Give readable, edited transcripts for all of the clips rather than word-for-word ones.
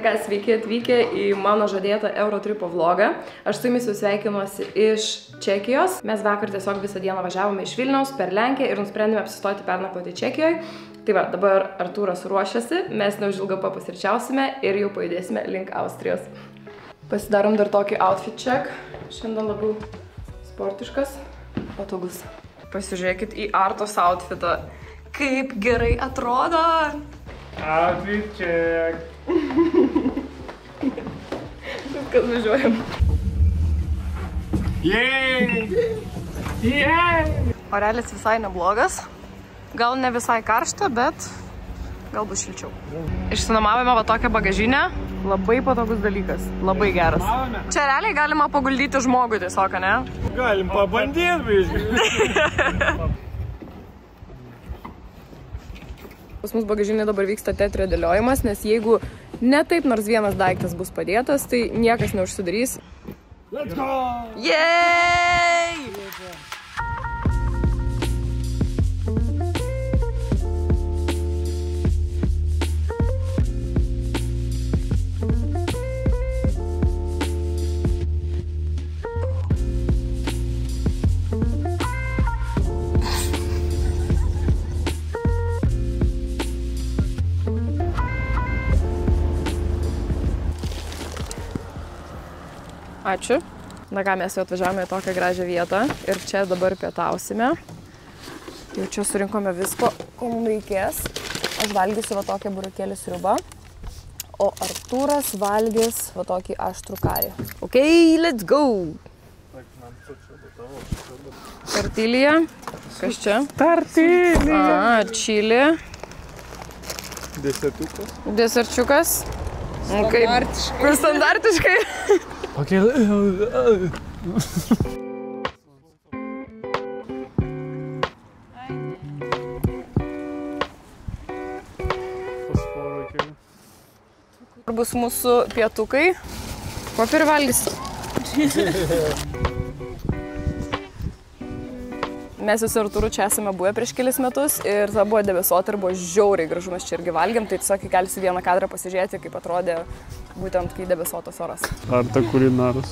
ką, sveiki atvykę į mano žadėtą Eurotripo vlogą. Aš su jumis sveikinuosi iš Čekijos. Mes vakar tiesiog visą dieną važiavome iš Vilniaus per Lenkiją ir nusprendėme apsistoti pernakvoti Čekijoje. Tai va, dabar Artūras ruošiasi, mes neužilgo papusryčiausime ir jau pajudėsime link Austrijos. Pasidarom dar tokį outfit check. Šiandien labiau sportiškas, patogus. Pasižiūrėkit į Artos outfitą. Kaip gerai atrodo! Outfit check! Viskas, važiuojam. Jej! Jej! Orelis visai neblogas. Gal ne visai karšta, bet gal bus šilčiau. Išsinuomavome va tokią bagažinę. Labai patogus dalykas. Labai geras. Čia realiai galima paguldyti žmogų tiesiog, ne? Galim pabandyti, biškai. Pas mus bagažinė dabar vyksta teatro dėliojimas, nes jeigu ne taip nors vienas daiktas bus padėtas, tai niekas neužsidarys. Let's go! Jej! Ačiū. Na ką, mes jau atvažiavome į tokią gražią vietą ir čia dabar pietausime. Jau čia surinkome visko, ko mums reikės. Aš valgysiu va tokią burokėlių sriubą, o Artūras valgys va tokį aštrų karį. Ok, let's go! Tortilija. Kas čia? Tortilija! Čili. Desertukas. Deserčiukas. Standartiškai. Standartiškai. Okay. Bus mūsų pietukai. Ko pirvalgysi? Mes su Artūru čia esame buvę prieš kelis metus ir ta buvo debesuota ir buvo žiauriai gražu, mes čia irgi valgėm, tai tiesiog įkelsiu vieną kadrą pasižiūrėti, kaip atrodė būtent kai debesuotas oras. Arta kulinaras.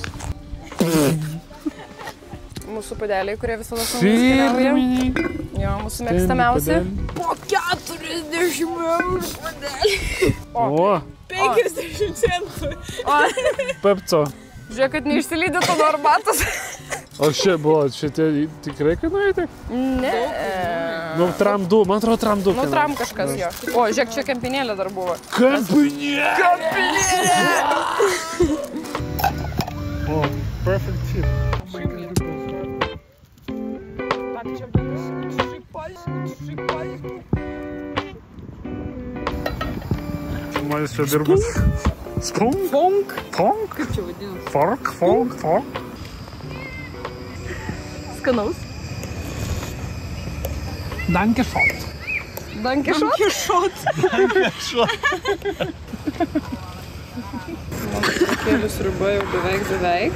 Mūsų padeliai, kurie visada su mumis keliauja. Jo, mūsų mėgstamiausi. Po 40 eurų padeliai. O! 50 centų. Pepco. Žiūrėk, kad neišsilydytų nuo arbatos. O šitie tikrai kainuoja tiek? Ne. Nu, tramdu, man atrodo tramdu. Nu, tram kažkas jo. O, žiūrėk, čia kempinėlė dar buvo. Kempinėlė! Kempinėlė! O, perfect chip. Žmonės čia dirbas. Spunk? Fonk. Fonk? Kaip čia vadinasi? Fork? Skanaus. Dankeschot. Dankeschot? Kelių sriuba jau beveik.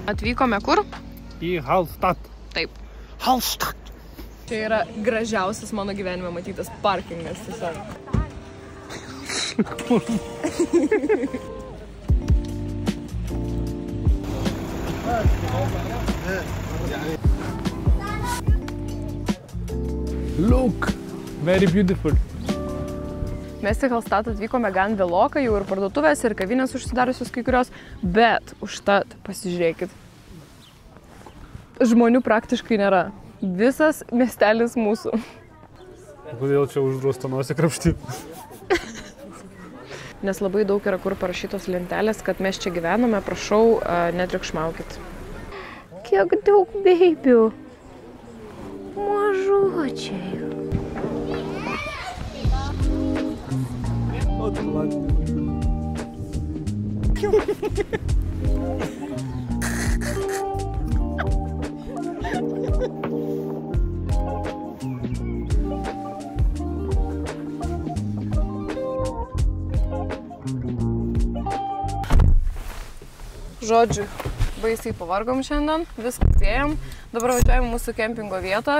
Atvykome kur? Į Hallstatt. Taip. Hallstatt. Čia yra gražiausias mano gyvenime matytas parkingas tiesiog. Look, very beautiful. Mes į Hallstatt atvykome gan vėlokai, jau ir parduotuvės, ir kavinės užsidariusios kai kurios, bet užtat pasižiūrėkit. Žmonių praktiškai nėra. Visas miestelis mūsų. Kodėl čia uždrausta nosį krapštyti? Nes labai daug yra kur parašytos lentelės, kad mes čia gyvename, prašau, netriukšmaukit. Kiek daug beibių. Mažučiai. O, tai ladžiai. Žodžiu, baisiai pavargom šiandien, viską spėjom. Dabar važiuojam mūsų kempingo vietą,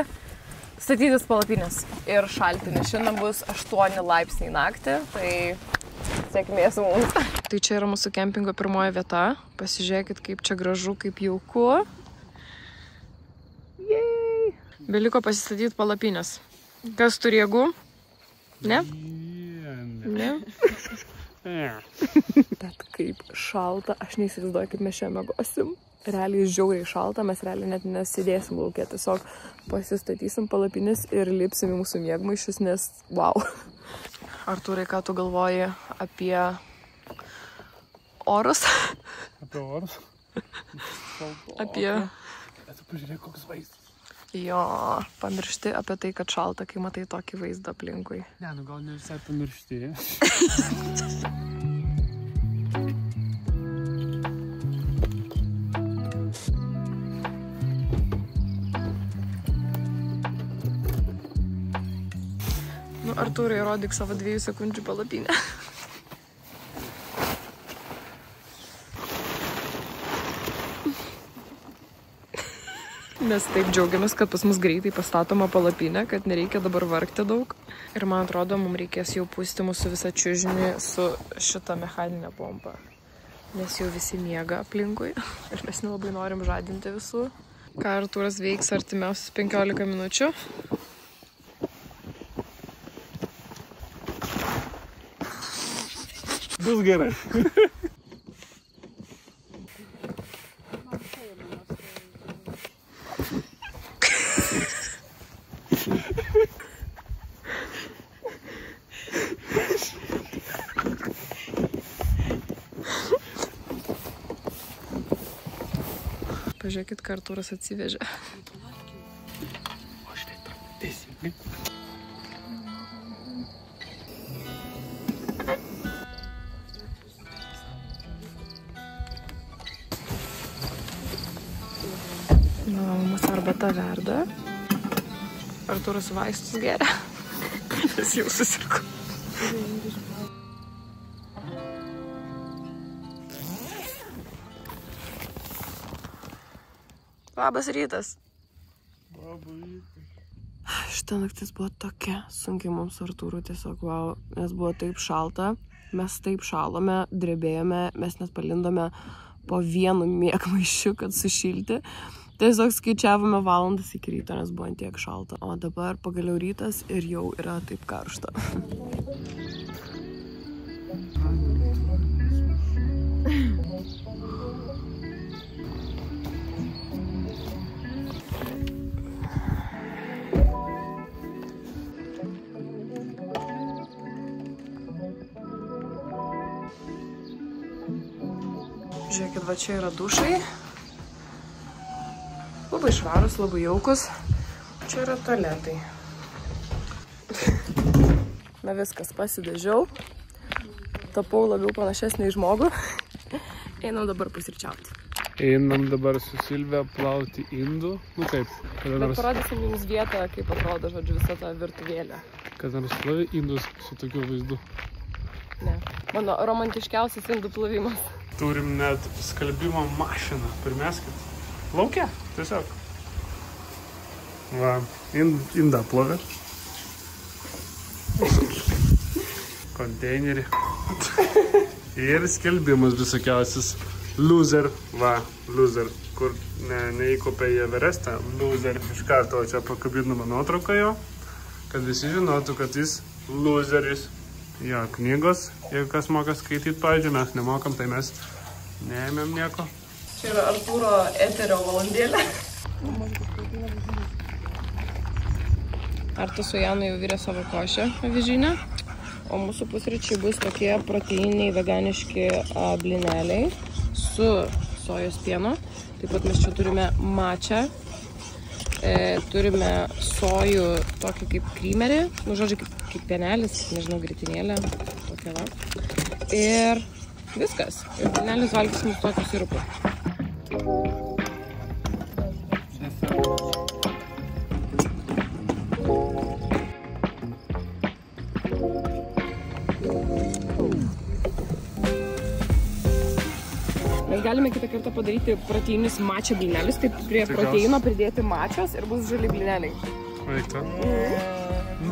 statytis palapinės ir šaltinį. Šiandien bus 8 laipsniai naktį, tai sėkmės mums. Tai čia yra mūsų kempingo pirmoji vieta. Pasižiūrėkit, kaip čia gražu, kaip jauku. Jej! Beliko pasistatyti palapinės. Kas turi jėgų? Ne? Ne? Bet kaip šalta, aš neįsivaizduoju, kaip mes šiandien miegosim. Realiai žiauriai šalta, mes realiai net nesėdėsim lauke, tiesiog pasistatysim palapinės ir lipsim į mūsų miegmaišius, nes wow. Artūrai, ką tu galvoji apie orus? Apie orus? Apie... Bet pažiūrėk, koks vaizdas. Jo, pamiršti apie tai, kad šalta, kai matai tokį vaizdą aplinkui. Ne, nu gal ne visai pamiršti. Nu, Artūrai, rodyk savo 2 sekundžių palapinę. Mes taip džiaugiamės, kad pas mus greitai pastatoma palapinė, kad nereikia dabar vargti daug. Ir man atrodo, mums reikės jau pūsti mūsų visą čiužinį su šitą mechaninę pompą. Nes jau visi miega aplinkui ir mes nelabai norim žadinti visų. Ką Artūras veiks artimiausius 15 minučių. Bus gerai. Pažiūrėkit, ką Artūras atsivežė. O štai tam, teisingai. Na, mūsų arbata verda. Artūras vaistus geria. Jis jau susirgo. Labas rytas. Labas rytas. Šitą naktis buvo tokia sunkiai mums Artūrų, tiesiog wow, nes buvo taip šalta, mes taip šalome, drebėjome, mes net palindome po vienu miegmaišiu, kad sušilti. Tiesiog skaičiavome valandas iki ryto, nes buvo tiek šalta. O dabar pagaliau rytas ir jau yra taip karšta. Žiūrėkit, va čia yra dušai. Labai švarus, labai jaukus. Čia yra tualetai. Na viskas, pasidažiau. Tapau labiau panašesnį į žmogų. Einam dabar pusryčiauti. Einam dabar su Silvija plauti indų. Nu kaip? Bet parodysim jums vietą, kaip atrodo, žodžiu, visa ta virtuvėlė. Kad nors plovi indus su tokiu vaizdu. Ne. Mano romantiškiausias indų plovimas. Turim net skalbimo mašiną. Pirmeskit. Laukia, tiesiog. Va, indą plovė. Konteinerį. Ir skelbimas visokiausias. Loser, va, loser. Kur neįkopė į Everestą. Loser. Iš karto čia pakabinama nuotrauką jo. Kad visi žinotų, kad jis loseris. Jo, knygos, jeigu kas moka skaityti, pavyzdžiui, mes nemokam, tai mes neėmėm nieko. Čia yra Artūro eterio valandėlė. Artas su Janu jau virė savo košę avižinę, o mūsų pusryčiai bus tokie proteininiai veganiški blineliai su sojos pieno. Taip pat mes čia turime mačą, turime sojų tokį kaip krymerį, nu žodžiu kaip pienelis, nežinau, gritinėlė, tokia va. Ir viskas. Ir blinelis valgysim su tokiu sirupu. galime kitą kartą padaryti proteininius mačio blynelius, tai prie proteino pridėti mačios ir bus žali blyneliai. Eita.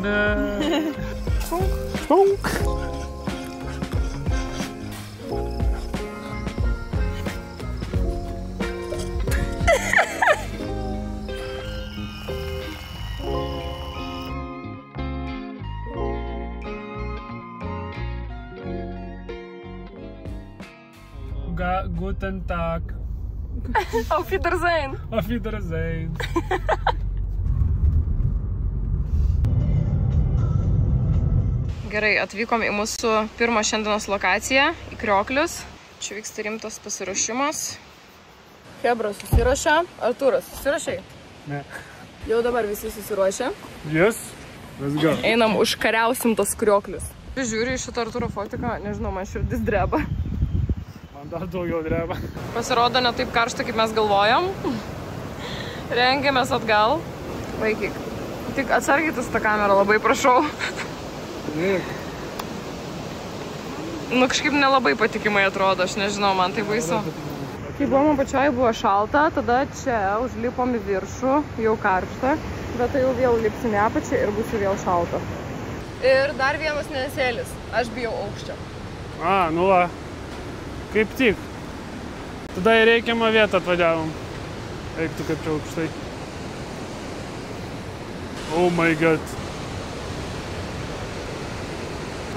Ne. Šunk. Guten Tag. Auf Wiedersehen. Auf Wiedersehen. Gerai, atvykom į mūsų pirmą šiandienos lokaciją, į Krioklius. Čia vyksta rimtas pasiruošimas. Hebra susiruošė. Artūras, susirašai? Ne. Jau dabar visi susiruošė. Yes, let's go. Einam, užkariausim tos Krioklius. Žiūriu į šitą Artūro fotiką, nežinau, man širdis dreba. Man dar daugiau dreba. Pasirodo ne taip karšta, kaip mes galvojom. Rengiamės atgal. Vaikyk. Tik atsargytis tą kamerą, labai prašau. Nu, kažkaip nelabai patikimai atrodo, aš nežinau, man tai baisu. Kai buvom apačioje, buvo šalta, tada čia užlipom į viršų, jau karšta, bet tai jau vėl lipsim į apačią ir bus vėl šalta. Ir dar vienas nesėlis, aš bijau aukščio. Nu va, kaip tik. Tada į reikiamą vietą atvažiavom. Eiktų kaip čia aukštai. Oh my god.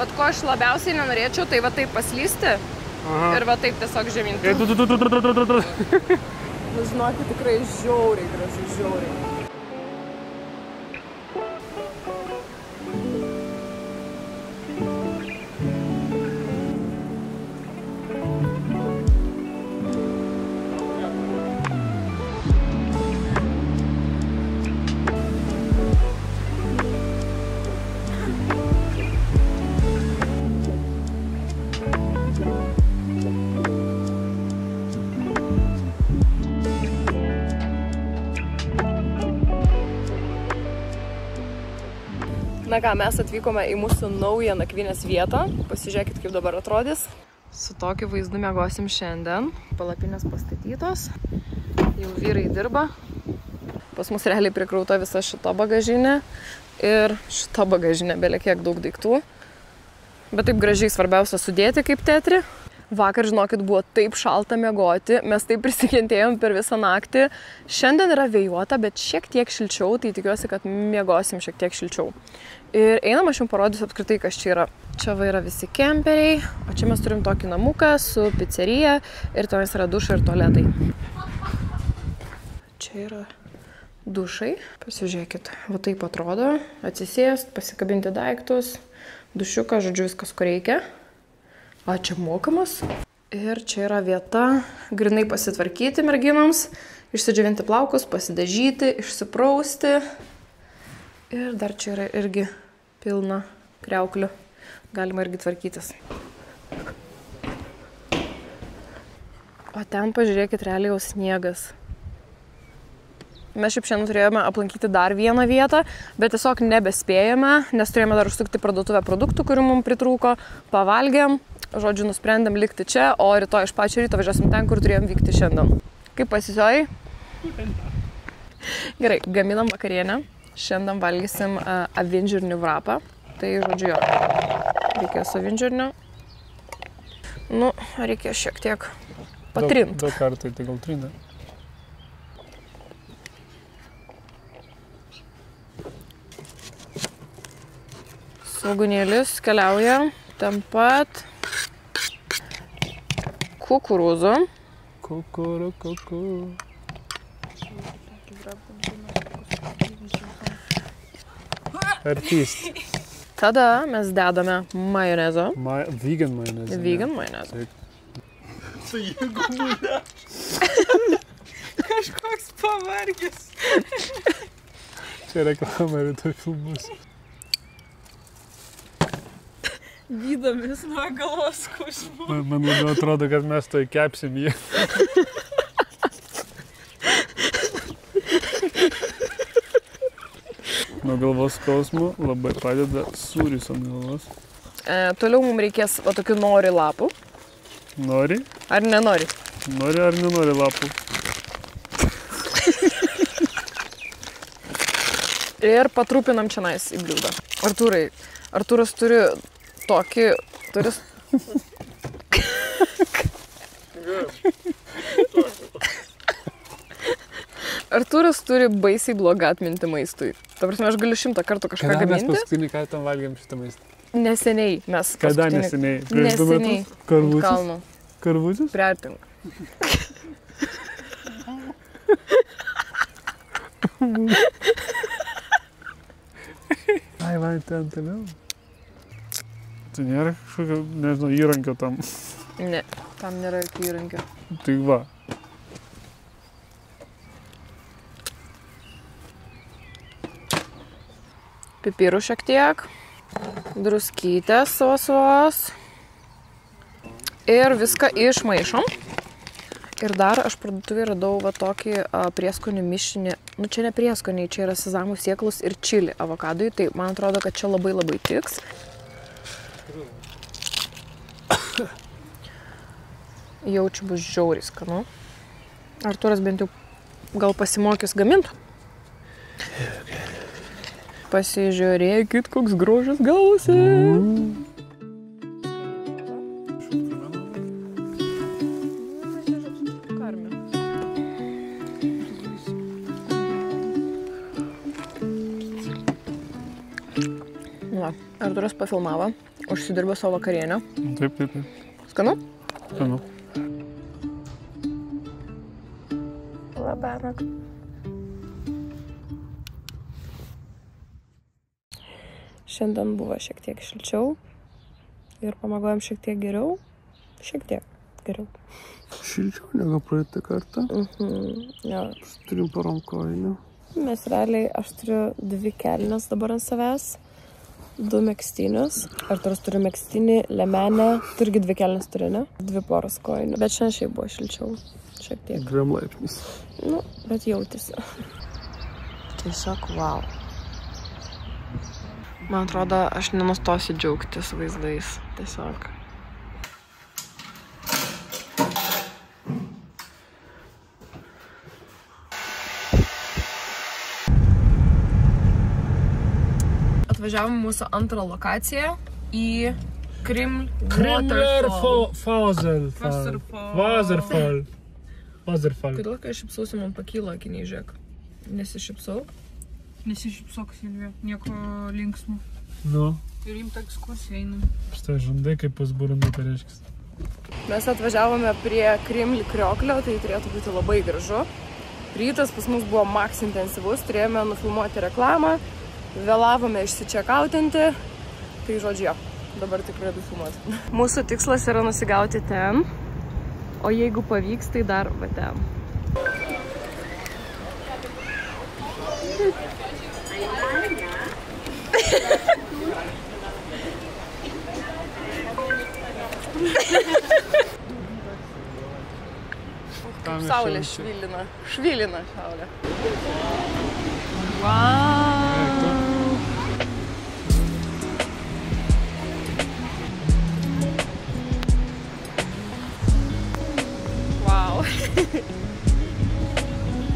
Vat ko aš labiausiai nenorėčiau, tai va taip paslysti. Aha. Ir va taip tiesiog žeminti. Nu, žinokit, tikrai žiauriai gražu, žiauriai. Na ką, mes atvykome į mūsų naują nakvynės vietą. Pasižiūrėkit, kaip dabar atrodys. Su tokiu vaizdu miegosim šiandien. Palapinės pastatytos. Jau vyrai dirba. Pas mus realiai prikrauta visa šita bagažinė. Ir šita bagažinė belia kiek daug daiktų. Bet taip gražiai svarbiausia sudėti kaip tetri. Vakar, žinokit, buvo taip šalta miegoti. Mes taip prisikentėjom per visą naktį. Šiandien yra vėjuota, bet šiek tiek šilčiau. Tai tikiuosi, kad miegosim šiek tiek šilčiau. Ir einam, aš jums parodysiu apskritai, kas čia yra. Čia va yra visi kemperiai, o čia mes turim tokį namuką su pizzerija ir tenais yra dušai ir tualetai. Čia yra dušai. Pasižiūrėkit, va taip atrodo. Atsisėst, pasikabinti daiktus, dušiuką, žodžiu, viskas, ko reikia. O čia mokamas. Ir čia yra vieta grinai pasitvarkyti merginoms, išsidžiovinti plaukus, pasidažyti, išsiprausti. Ir dar čia yra irgi pilna kriauklių. Galima irgi tvarkytis. O ten pažiūrėkit, realiai jau sniegas. Mes šiaip šiandien turėjome aplankyti dar vieną vietą, bet tiesiog nebespėjome, nes turėjome dar užsukti parduotuvę produktų, kurių mums pritrūko. Pavalgėm, žodžiu, nusprendėm likti čia, o rytoj iš pačio ryto važiuosim ten, kur turėjom vykti šiandien. Kaip pasisiojai? Gerai, gaminam vakarienę. Šiandien valgysim avinžirnių vrapą. Tai, žodžiu, jo, reikės avinžirnių. Nu, reikės šiek tiek patrint. Du kartai, tai gal trinė. Svogūnėlis keliauja ten pat kukurūzų. Kukurū. Artist. Tada mes dedame majonezo. Vegan majonezą. Vegan majonezą. Su jėgu būda. Kažkoks pavargęs. Čia reklama rytoj filmus. Gydomis nuo galvos skausmų. Man labiau atrodo, kad mes to įkepsim jį. Nuo galvos skausmų labai padeda sūris ant galvos. Toliau mums reikės va tokių nori lapų. Nori? Ar nenori? Nori ar nenori lapų? Ir patrupinam čionais į bliūdą. Artūras turi tokį... Artūras turi baisiai blogą atmintį maistui. Ta prasme, aš galiu 100 kartų kažką gaminti. Kada mes paskutinį kartą valgėm šitą maistą? Neseniai mes Kada neseniai? Prieš 2 metus? Karvutis? Kalno. Karvutis? Priartink. Ai, vai, ten toliau. Tai nėra kažkokio, nežinau, įrankio tam. Ne, tam nėra jokio įrankio. Tai va. Pipirų šiek tiek. Druskytės vos. Ir viską išmaišom. Ir dar aš parduotuvėje radau va tokį prieskonių mišinį. Nu, čia ne prieskoniai, čia yra sezamų sėklus ir čili avokadui. Tai man atrodo, kad čia labai labai tiks. Jaučiu bus žiauriai skanu. Artūras bent jau gal pasimokys gaminti. Pasižiūrėkit, koks grožis gausi. Artūras pafilmavo, užsidirbo savo vakarienę. Taip. Skanu? Skanu. Labanak. Šiandien buvo šiek tiek šilčiau ir pamagojom šiek tiek geriau. Šiek tiek geriau. Šilčiau negu praeitą kartą? Ja. Turim porom kojinių. Mes realiai, aš turiu 2 kelnes dabar ant savęs. 2 megztinius. Artūras turi megztinį, lemenę. Tu irgi 2 kelnes turi, ne? 2 poros kojinių. Bet šiandien šiaip buvo šilčiau. Šiek tiek. 2 laipsnis. Nu, bet jautėsi. Tiesiog wow. Man atrodo, aš nenustosiu džiaugtis vaizdais. Tiesiog. Atvažiavom mūsų antrą lokaciją į Wasserfall. Kodėl, kai aš šipsausi, man pakyla akiniai, žiūrėk. Nesišipsau? Nesišypsok, Silvija, nieko linksmo. Nu. Ir rimta ekskursija einam. Štai žandai kaip pusbūrinų pareiškis. Mes atvažiavome prie Kremlių krioklio, tai turėtų būti labai gražu. Rytas pas mus buvo maks intensyvus, turėjome nufilmuoti reklamą, vėlavome išsičekautinti, tai žodžiu jo, dabar tik pradedu filmuoti. Mūsų tikslas yra nusigauti ten, o jeigu pavyks, tai dar va ten. Kaip saulė švilina. Švilina saulė. Wow! Wow!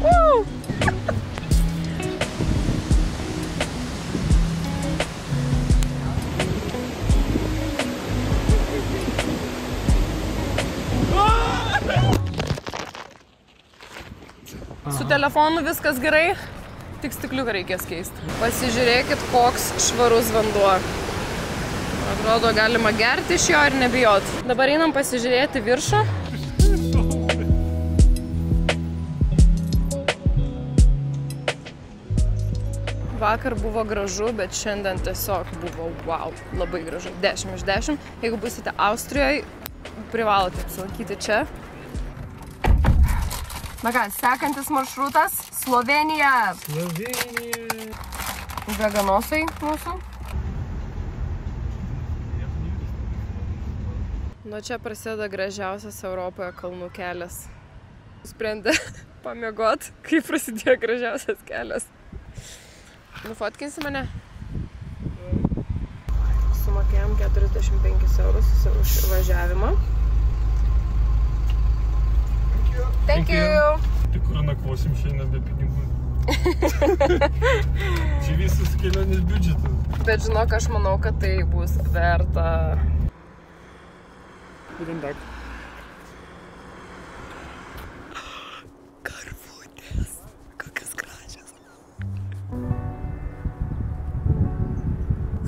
Woo! Su telefonu viskas gerai, tik stikliuką reikės keisti. Pasižiūrėkit, koks švarus vanduo. Atrodo, galima gerti iš jo ir nebijot. Dabar einam pasižiūrėti viršų. Vakar buvo gražu, bet šiandien tiesiog buvo wow, labai gražu. 10 iš 10. Jeigu būsite Austrijoje, privalote apsilankyti čia. Na ką, sekantis maršrutas – Slovenija. Veganosai mūsų. Nuo čia prasideda gražiausias Europoje kalnų kelias. Sprendė pamiegot, kai prasidėjo gražiausias kelias. Nufotkinsi mane? Sumokėjom 45 eurus už važiavimą. Thank you. Tai kur nakvosim šiandien be pinigų? Čia visas kelionės biudžetas. Bet žinok, aš manau, kad tai bus verta. Guten Tag. Karvutės. Kokias gražias.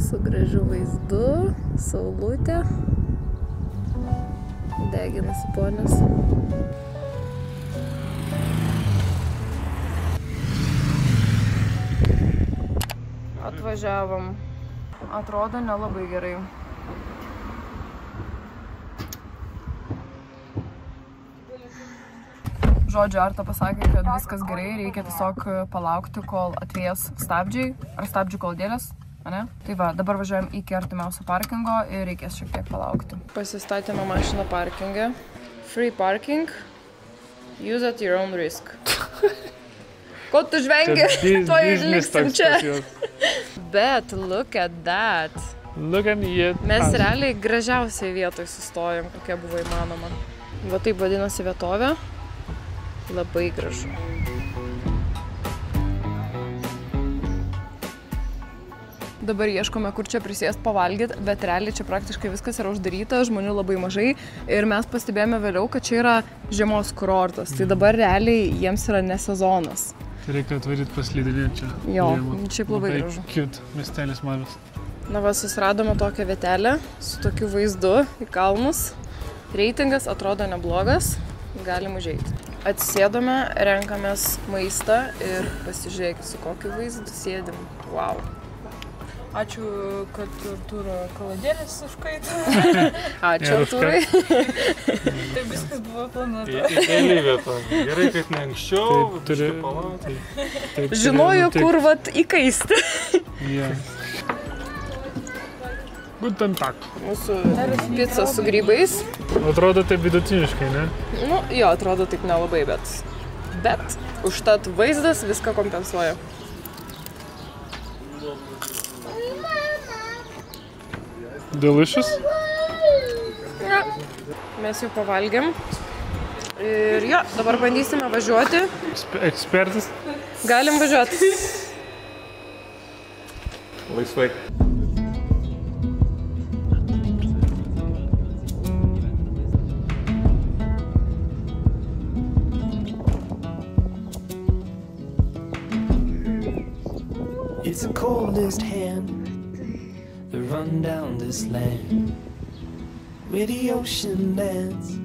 Su gražiu vaizdu, saulutė. Deginasi ponios. Atvažiavom. Atrodo nelabai gerai. Žodžiu, Arta pasakė, kad viskas gerai, reikia tiesiog palaukti, kol atvės stabdžiai ar stabdžių koldėlės, ne? Tai va, dabar važiuojam iki artimiausio parkingo ir reikės šiek tiek palaukti. Pasistatėme mašiną parkingę. Free parking. Use at your own risk. Ko tu žvengi? Tuo ir liksim čia. Bet look at that. Look at it. Mes realiai gražiausiai vietoj sustojom, kokia buvo įmanoma. Va taip vadinasi vietovė. Labai gražu. Dabar ieškome, kur čia prisėst pavalgyti, bet realiai čia praktiškai viskas yra uždaryta, žmonių labai mažai ir mes pastebėjome vėliau, kad čia yra žiemos kurortas, tai dabar realiai jiems yra ne sezonas. Tai reikia atvaryti paslydinį čia. Jo, šiaip labai gražu. Cute, miestelis mažas. Na va, susiradome tokią vietelę su tokiu vaizdu į kalnus. Reitingas atrodo neblogas, galim užeiti. Atsisėdome, renkamės maistą ir pasižiūrėkit, su kokiu vaizdu sėdim. Wow. Ačiū, kad turo kaladėlės užkaito. Ačiū, Artūrai. Tai viskas buvo planuota. Idealiai vieta. Gerai, kad ne anksčiau, biškį palaukti. Žinojo, kur vat įkaisti. Yeah. Guten Tag. Mūsų pica su grybais. Atrodo taip vidutiniškai, ne? Nu, jo, atrodo taip nelabai, bet užtat vaizdas viską kompensuoja. Delicious? Ja. Mes jau pavalgėm. Ir jo, dabar bandysime važiuoti. Ekspertas? Galim važiuoti. Laisvai. It's the coldest hand that run down this land where the ocean lands.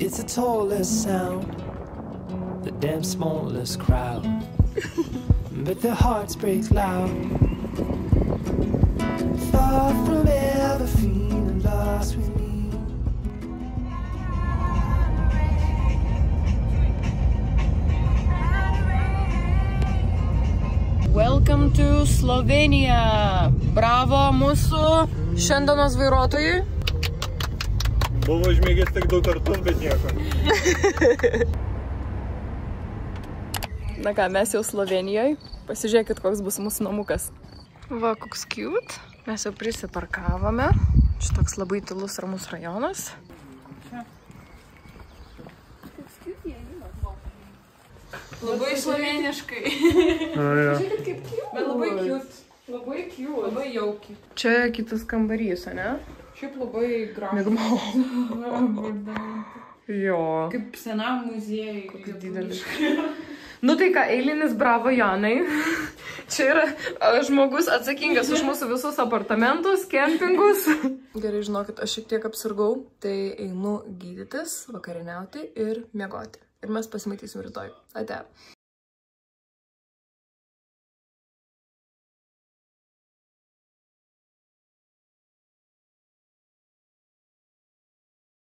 It's the tallest sound, the damn smallest crowd, but their hearts break loud. Far from ever feeling lost with me. Welcome to Slovenia. Bravo mūsų šiandienos vairuotojui. Buvo užmėgęs tik 2 kartus, bet nieko. Na ką, mes jau Slovenijoje. Pasižiūrėkit, koks bus mūsų namukas. Va, koks cute. Mes jau prisiparkavome. Čia toks labai tylus ramus rajonas. Labai sloveniškai. Žiūrėkit, kaip cute. Bet labai cute. Labai cute. Labai jauki. Čia kitas kambarys, ne? Šiaip labai gražu. Migmau. Jo. Kaip senam muziejui. Koks didelis. Nu tai ką, eilinis bravo Janai. Čia yra žmogus atsakingas už mūsų visus apartamentus, kempingus. Gerai, žinokit, aš šiek tiek apsirgau, tai einu gydytis, vakarieniauti ir miegoti. Ir mes pasimatysim rytoj. Ate.